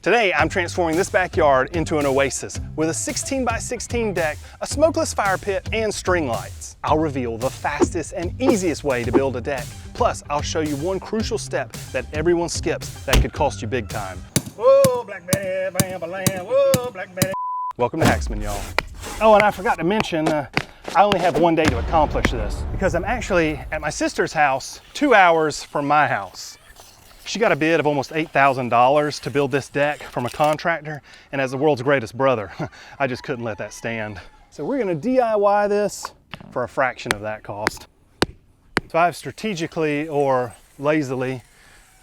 Today, I'm transforming this backyard into an oasis with a 16 by 16 deck, a smokeless fire pit, and string lights. I'll reveal the fastest and easiest way to build a deck. Plus, I'll show you one crucial step that everyone skips that could cost you big time. Whoa, Black Betty, bam, bam, whoa, Black Betty. Welcome to HAXMAN, y'all. Oh, and I forgot to mention, I only have one day to accomplish this because I'm actually at my sister's house, 2 hours from my house. She got a bid of almost $8,000 to build this deck from a contractor, and as the world's greatest brother, I just couldn't let that stand. So we're gonna DIY this for a fraction of that cost. So I've strategically or lazily,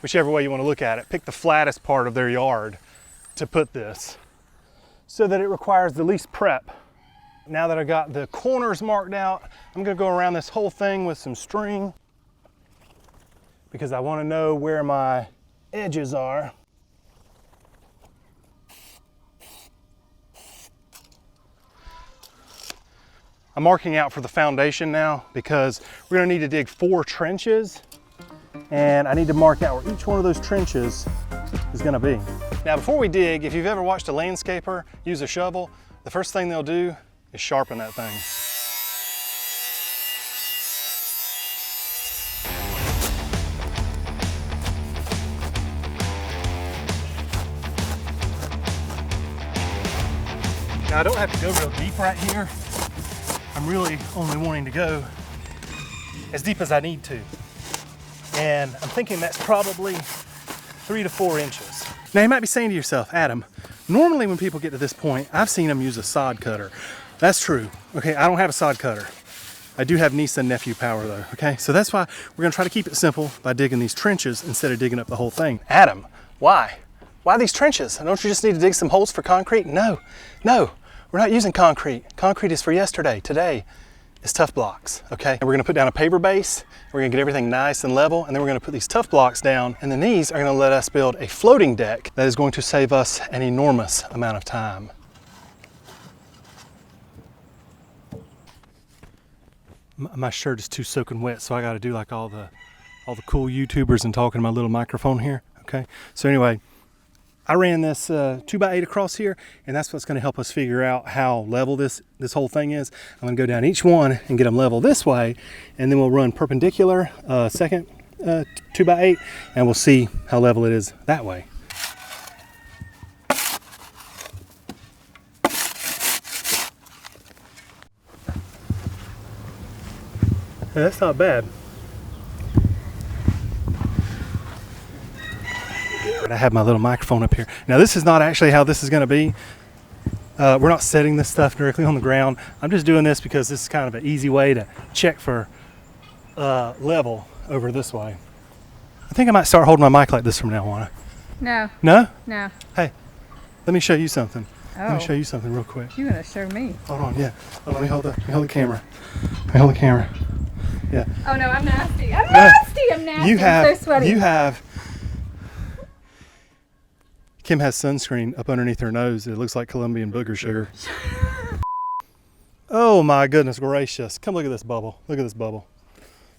whichever way you want to look at it, picked the flattest part of their yard to put this so that it requires the least prep. Now that I got the corners marked out, I'm gonna go around this whole thing with some string because I want to know where my edges are. I'm marking out for the foundation now because we're gonna need to dig 4 trenches, and I need to mark out where each one of those trenches is gonna be. Now before we dig, if you've ever watched a landscaper use a shovel, the first thing they'll do is sharpen that thing. Now I don't have to go real deep right here. I'm really only wanting to go as deep as I need to. And I'm thinking that's probably 3 to 4 inches. Now you might be saying to yourself, Adam, normally when people get to this point, I've seen them use a sod cutter. That's true. Okay, I don't have a sod cutter. I do have niece and nephew power though, okay? So that's why we're gonna try to keep it simple by digging these trenches instead of digging up the whole thing. Adam, why? Why these trenches? Don't you just need to dig some holes for concrete? No, we're not using concrete. Concrete is for yesterday. Today is tough blocks, okay? And we're gonna put down a paver base, we're gonna get everything nice and level, and then we're gonna put these tough blocks down, and then these are gonna let us build a floating deck that is going to save us an enormous amount of time. My shirt is too soaking wet, so I gotta do like all the cool YouTubers and talking to my little microphone here, okay? So anyway, I ran this 2x8 across here, and that's what's gonna help us figure out how level this whole thing is. I'm gonna go down each one and get them level this way, and then we'll run perpendicular second 2x8, and we'll see how level it is that way. Hey, that's not bad. I have my little microphone up here. Now this is not actually how this is going to be. We're not setting this stuff directly on the ground. I'm just doing this because this is kind of an easy way to check for level over this way. I think I might start holding my mic like this from now on. No. No? No. Hey, let me show you something. Oh. Let me show you something real quick. You're going to show me. Hold on, yeah. Let me hold the camera. Let me hold the camera. Yeah. Oh no, I'm nasty. I'm nasty. I'm so sweaty. Kim has sunscreen up underneath her nose. It looks like Colombian booger sugar. Oh my goodness gracious. Come look at this bubble. Look at this bubble.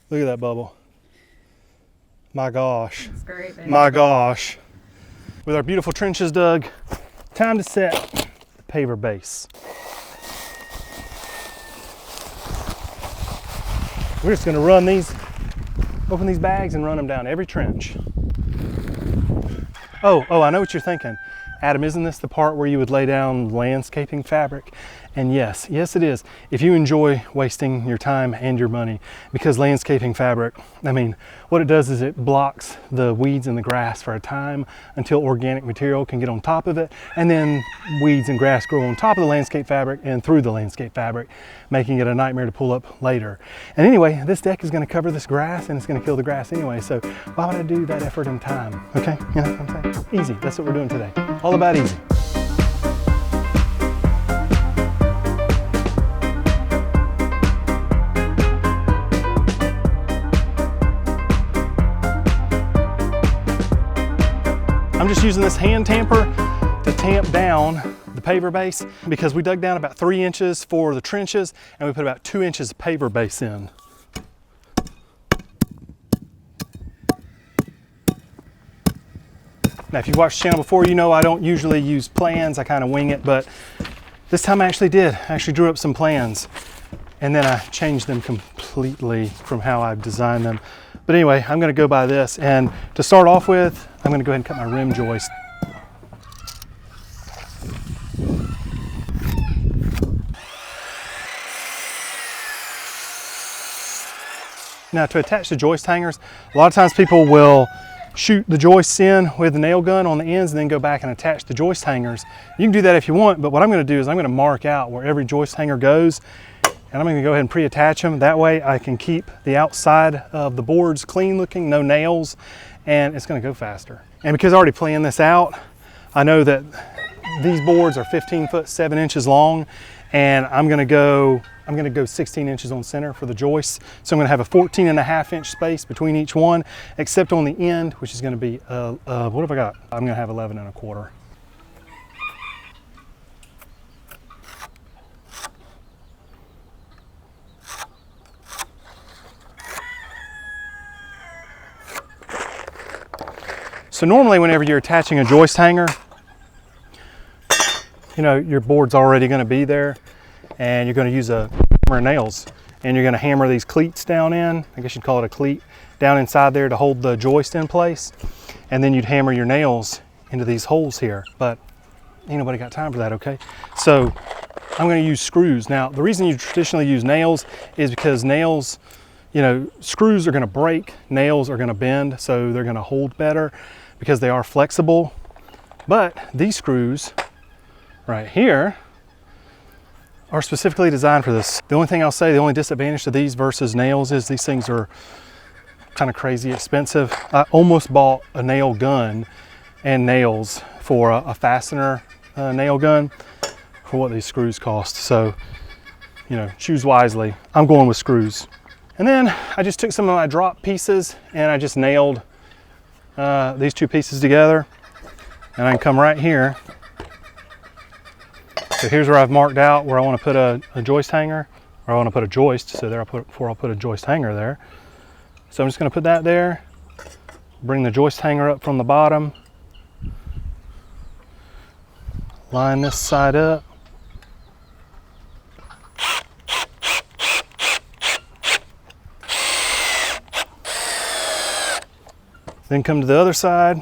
Look at that bubble. My gosh. That's great, baby. My gosh. With our beautiful trenches dug, time to set the paver base. We're just gonna open these bags and run them down every trench. Oh, I know what you're thinking. Adam, isn't this the part where you would lay down landscaping fabric? And yes it is. If you enjoy wasting your time and your money, because landscaping fabric, I mean, what it does is it blocks the weeds and the grass for a time until organic material can get on top of it, and then weeds and grass grow on top of the landscape fabric and through the landscape fabric, making it a nightmare to pull up later. And anyway, this deck is gonna cover this grass and it's gonna kill the grass anyway, so why would I do that effort and time, okay? You know what I'm saying? Easy, that's what we're doing today. All about easy. I'm just using this hand tamper to tamp down the paver base because we dug down about 3 inches for the trenches and we put about 2 inches of paver base in. Now, if you've watched the channel before, you know I don't usually use plans. I kind of wing it, but this time I actually did. I actually drew up some plans, and then I changed them completely from how I've designed them. But anyway, I'm gonna go by this, and to start off with, I'm gonna go ahead and cut my rim joist. Now, to attach the joist hangers, a lot of times people will shoot the joists in with the nail gun on the ends and then go back and attach the joist hangers. You can do that if you want, but what I'm gonna do is I'm gonna mark out where every joist hanger goes, and I'm gonna go ahead and pre-attach them. That way I can keep the outside of the boards clean looking, no nails, and it's gonna go faster. And because I already planned this out, I know that these boards are 15 foot 7 inches long, and I'm gonna go 16 inches on center for the joists. So I'm gonna have a 14.5 inch space between each one, except on the end, which is gonna be, what have I got? I'm gonna have 11.25. So normally whenever you're attaching a joist hanger, you know, your board's already gonna be there, and you're gonna use a hammer and nails, and you're gonna hammer these cleats down in, I guess you'd call it a cleat, down inside there to hold the joist in place, and then you'd hammer your nails into these holes here, but ain't nobody got time for that, okay? So I'm gonna use screws. Now, the reason you traditionally use nails is because nails, you know, screws are gonna break, nails are gonna bend, so they're gonna hold better because they are flexible. But these screws right here are specifically designed for this. The only thing I'll say, the only disadvantage to these versus nails is these things are kind of crazy expensive. I almost bought a nail gun and nails for a fastener nail gun for what these screws cost. So, you know, choose wisely. I'm going with screws. And then I just took some of my drop pieces and I just nailed these two pieces together, and I can come right here. So here's where I've marked out where I want to put a joist hanger, or I want to put a joist. So there I'll put a joist hanger there. So I'm just going to put that there, bring the joist hanger up from the bottom, line this side up. Then come to the other side.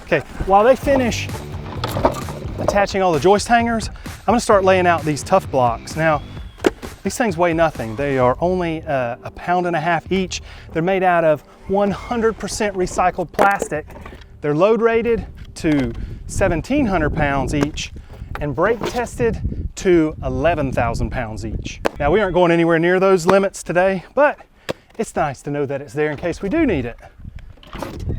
Okay, while they finish attaching all the joist hangers, I'm gonna start laying out these tough blocks. Now, these things weigh nothing. They are only 1.5 pounds each. They're made out of 100% recycled plastic. They're load rated to 1,700 pounds each and brake tested to 11,000 pounds each. Now, we aren't going anywhere near those limits today, but it's nice to know that it's there in case we do need it.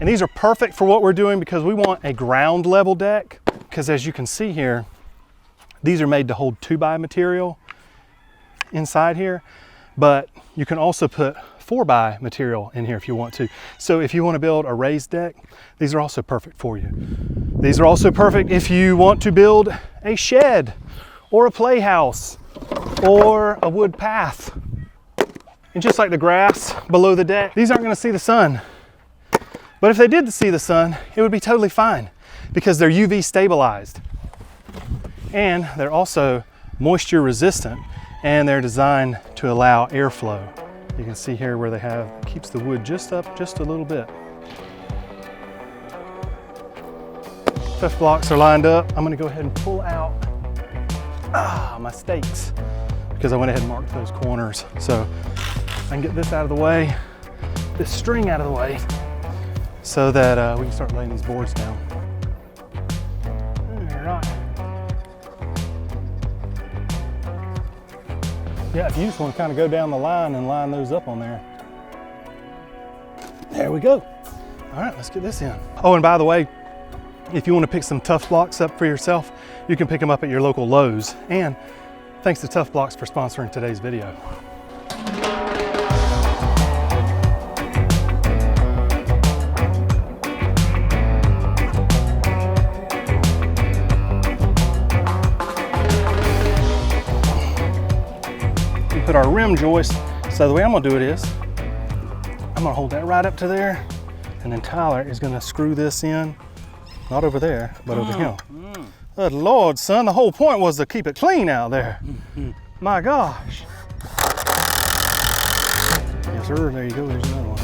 And these are perfect for what we're doing because we want a ground level deck, because as you can see here, these are made to hold 2x material inside here, but you can also put 4x material in here if you want to. So if you want to build a raised deck, these are also perfect for you. These are also perfect if you want to build a shed or a playhouse or a wood path. And just like the grass below the deck, these aren't going to see the sun. But if they did see the sun, it would be totally fine because they're UV stabilized. And they're also moisture resistant, and they're designed to allow airflow. You can see here where they keeps the wood just up just a little bit. Tough blocks are lined up. I'm gonna go ahead and pull out my stakes because I went ahead and marked those corners. So I can get this out of the way, this string out of the way, so that we can start laying these boards down. All right. Yeah, if you just want to kind of go down the line and line those up on there. There we go. All right, let's get this in. Oh, and by the way, if you want to pick some Tough Blocks up for yourself, you can pick them up at your local Lowe's. And thanks to Tough Blocks for sponsoring today's video. put our rim joist. So the way I'm gonna do it is, I'm gonna hold that right up to there, and then Tyler is gonna screw this in, not over there, but over here. Good Lord, son, the whole point was to keep it clean out there. My gosh. Yes, sir, there you go, there's another one.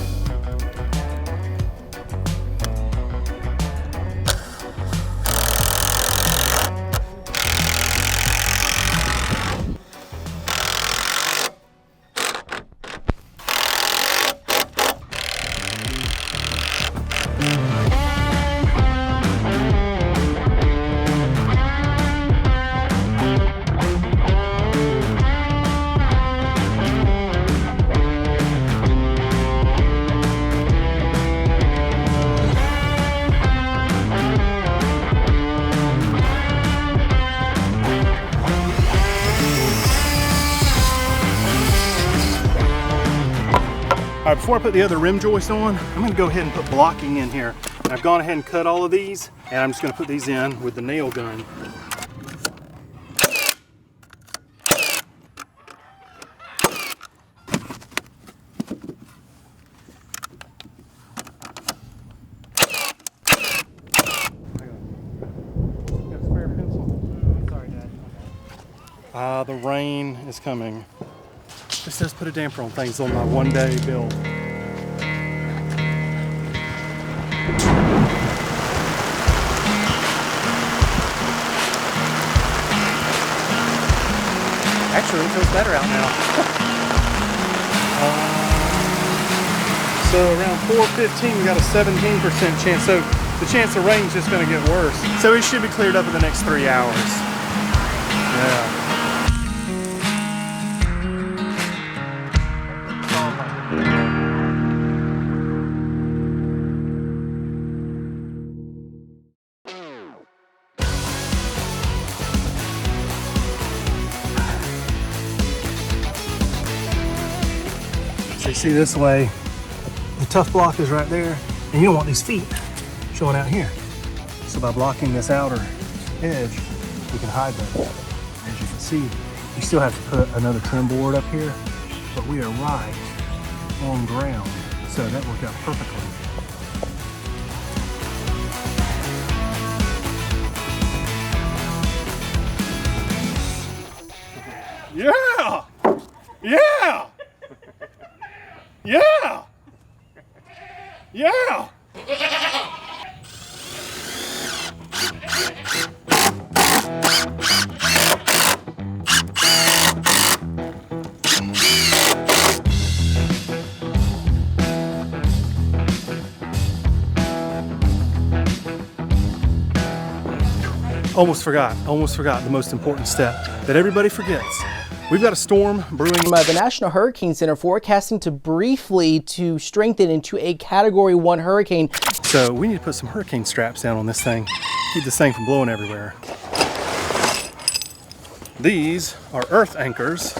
All right, before I put the other rim joist on, I'm gonna go ahead and put blocking in here. And I've gone ahead and cut all of these, and I'm just gonna put these in with the nail gun. Got a spare pencil? Sorry, Dad. The rain is coming. This does put a damper on things on my one-day build. Actually, it feels better out now. So around 4:15, we got a 17% chance. So the chance of rain is just going to get worse. So it should be cleared up in the next 3 hours. Yeah. So you see this way, the tough block is right there, and you don't want these feet showing out here. So by blocking this outer edge, we can hide them. As you can see, you still have to put another trim board up here, but we are right on ground. So that worked out perfectly. Yeah! Yeah! Yeah! Yeah! Almost forgot the most important step that everybody forgets. We've got a storm brewing. The National Hurricane Center forecasting to strengthen into a Category 1 hurricane. So we need to put some hurricane straps down on this thing, keep this thing from blowing everywhere. These are earth anchors,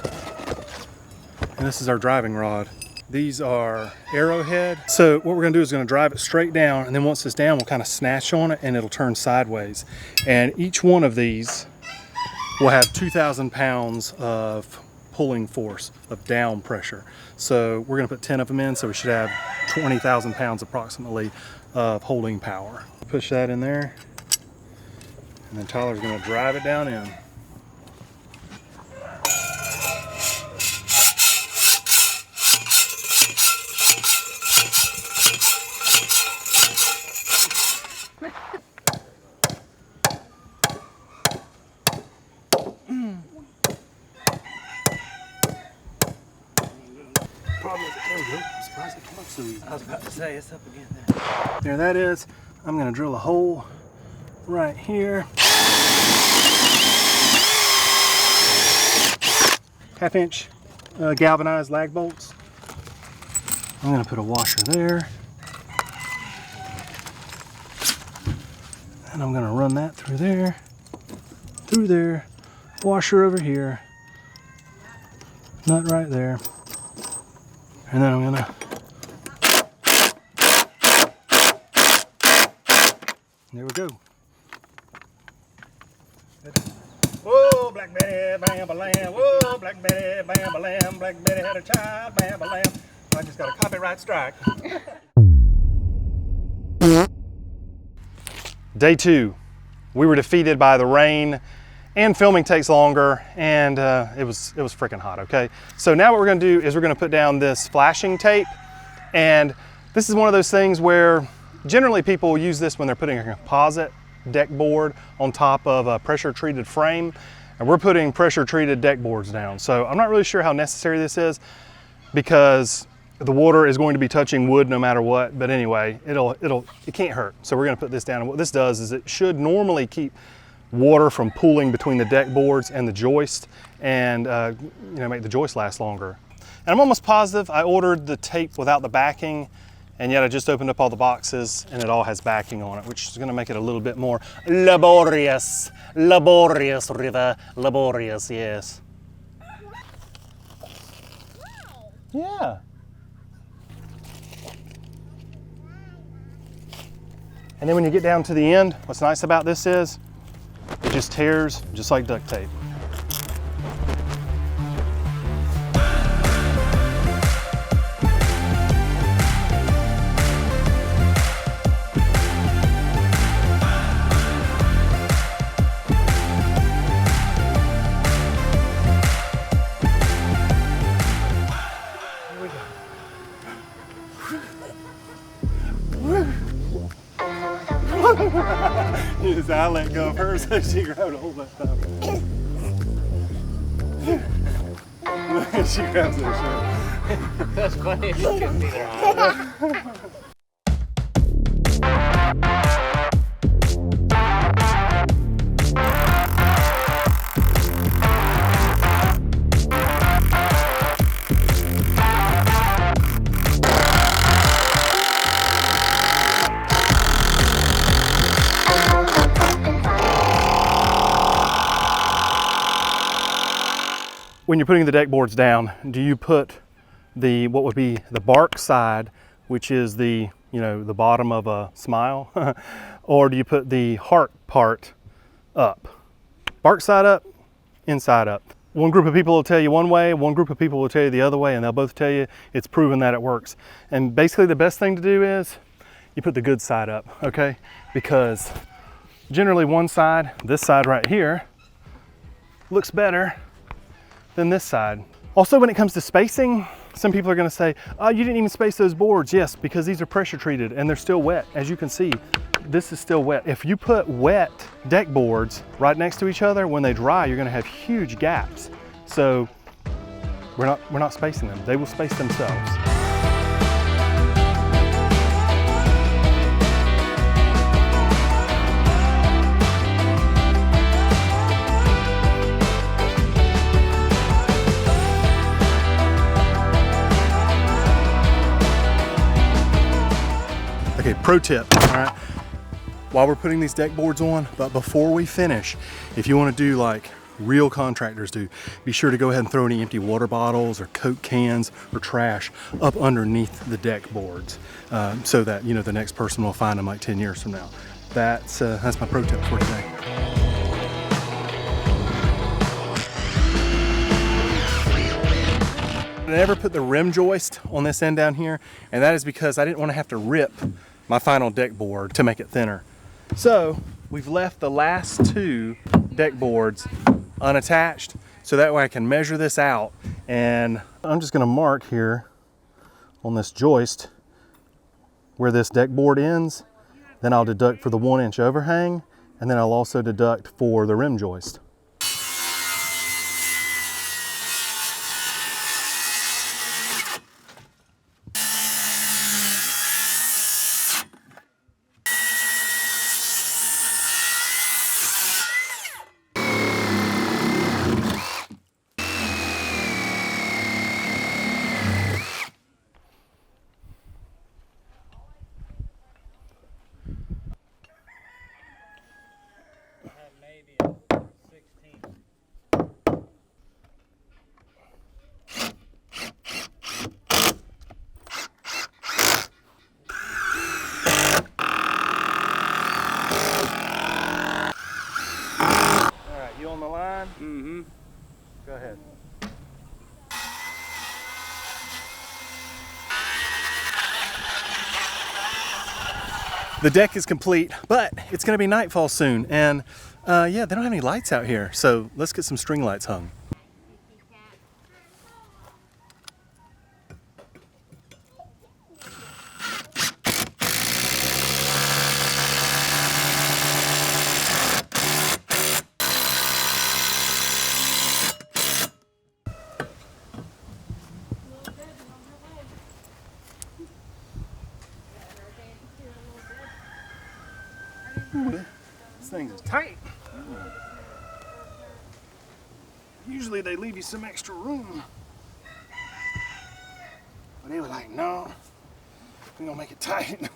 and this is our driving rod. These are arrowhead. So what we're gonna do is gonna drive it straight down, and then once it's down, we'll kind of snatch on it and it'll turn sideways. And each one of these will have 2,000 pounds of pulling force, of down pressure. So we're gonna put 10 of them in, so we should have 20,000 pounds approximately of holding power. Push that in there, and then Tyler's gonna drive it down in. I was about to say, it's up again there. There that is. I'm gonna drill a hole right here. 1/2 inch galvanized lag bolts. I'm gonna put a washer there. And I'm gonna run that through there, washer over here, nut right there. And then I'm gonna there we go. Whoa! Black Betty, bam, ba, lamb. Whoa, Black Betty, bam, ba, lamb. Black Betty had a child, bam, ba, lamb. I just got a copyright strike. Day 2, we were defeated by the rain, and filming takes longer, and it was freaking hot, okay? So now what we're gonna do is we're gonna put down this flashing tape, and this is one of those things where generally people use this when they're putting a composite deck board on top of a pressure treated frame, and we're putting pressure treated deck boards down. So I'm not really sure how necessary this is because the water is going to be touching wood no matter what, but anyway, it can't hurt. So we're gonna put this down, and what this does is it should normally keep water from pooling between the deck boards and the joist and you know, make the joist last longer. And I'm almost positive I ordered the tape without the backing, and yet I just opened up all the boxes and it all has backing on it, which is gonna make it a little bit more laborious. Laborious, River, laborious, yes. Yeah. And then when you get down to the end, what's nice about this is it just tears just like duct tape. His eye let go of her, so she grabbed a hold of that time. She grabs her shirt. That's funny. You couldn't see their eyes. When you're putting the deck boards down, do you put what would be the bark side, which is the bottom of a smile, or do you put the heart part up? Bark side up, inside up. One group of people will tell you one way, one group of people will tell you the other way, and they'll both tell you it's proven that it works. And basically the best thing to do is you put the good side up, okay? Because generally one side, this side right here, looks better than this side. Also, when it comes to spacing, some people are gonna say, oh, you didn't even space those boards. Yes, because these are pressure treated and they're still wet. As you can see, this is still wet. If you put wet deck boards right next to each other, when they dry, you're gonna have huge gaps. So we're not spacing them. They will space themselves. Okay, pro tip, all right? While we're putting these deck boards on, but before we finish, if you want to do like real contractors do, be sure to go ahead and throw any empty water bottles or Coke cans or trash up underneath the deck boards so that, you know, the next person will find them like 10 years from now. That's my pro tip for today. I never put the rim joist on this end down here, and that is because I didn't want to have to rip my final deck board to make it thinner. So we've left the last 2 deck boards unattached, so that way I can measure this out. And I'm just gonna mark here on this joist where this deck board ends, then I'll deduct for the 1-inch overhang, and then I'll also deduct for the rim joist. Maybe a 6 Go ahead. The deck is complete, but it's gonna be nightfall soon, and yeah, they don't have any lights out here, so let's get some string lights hung. This thing is tight. Usually they leave you some extra room. But they were like, no, we're gonna make it tight.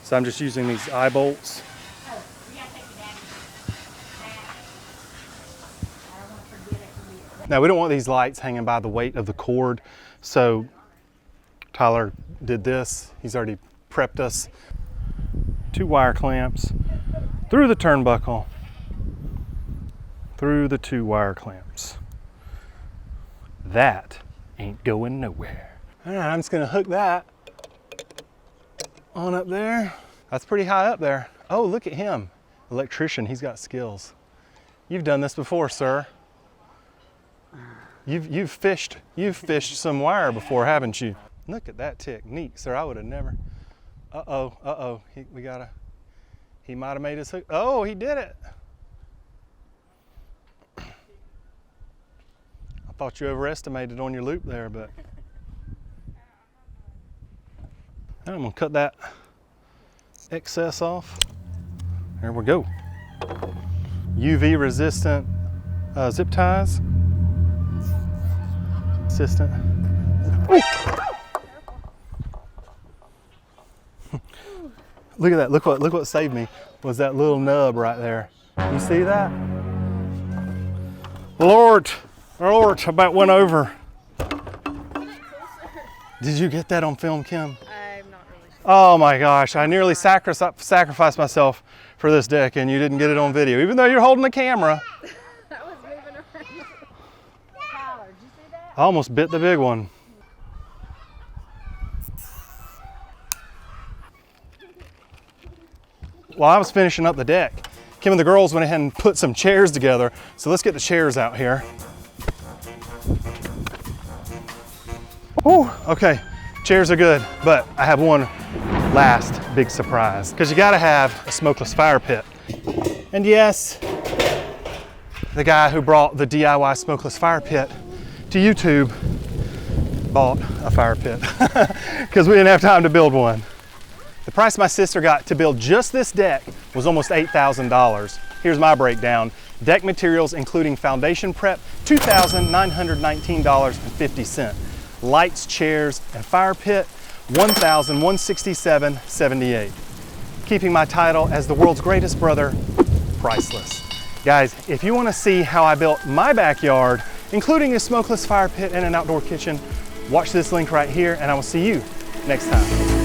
So I'm just using these eye bolts. Now we don't want these lights hanging by the weight of the cord, so Tyler did this. He's already prepped us 2 wire clamps through the turnbuckle, through the 2 wire clamps. That ain't going nowhere. All right, I'm just gonna hook that on up there. That's pretty high up there. Oh, look at him. Electrician, he's got skills. You've done this before, sir. You've fished some wire before, haven't you? Look at that technique, sir. I would have never. Uh-oh. He might have made his hook. Oh, he did it. I thought you overestimated on your loop there, but. I'm gonna cut that excess off. There we go. UV resistant zip ties. Assistant. Look at that. Look what saved me was that little nub right there. You see that? Lord, I about went over. Did you get that on film, Kim? I'm not really sure. Oh my gosh, I nearly sacrificed myself for this deck and you didn't get it on video, even though you're holding the camera. I was moving around. Tyler, did you see that? I almost bit the big one. While I was finishing up the deck, Kim and the girls went ahead and put some chairs together. So let's get the chairs out here. Whew, okay, chairs are good, but I have one last big surprise, because you gotta have a smokeless fire pit. And yes, the guy who brought the DIY smokeless fire pit to YouTube bought a fire pit, because we didn't have time to build one. The price my sister got to build just this deck was almost $8,000. Here's my breakdown. Deck materials including foundation prep, $2,919.50. Lights, chairs, and fire pit, $1,167.78. Keeping my title as the world's greatest brother, priceless. Guys, if you want to see how I built my backyard, including a smokeless fire pit and an outdoor kitchen, watch this link right here, and I will see you next time.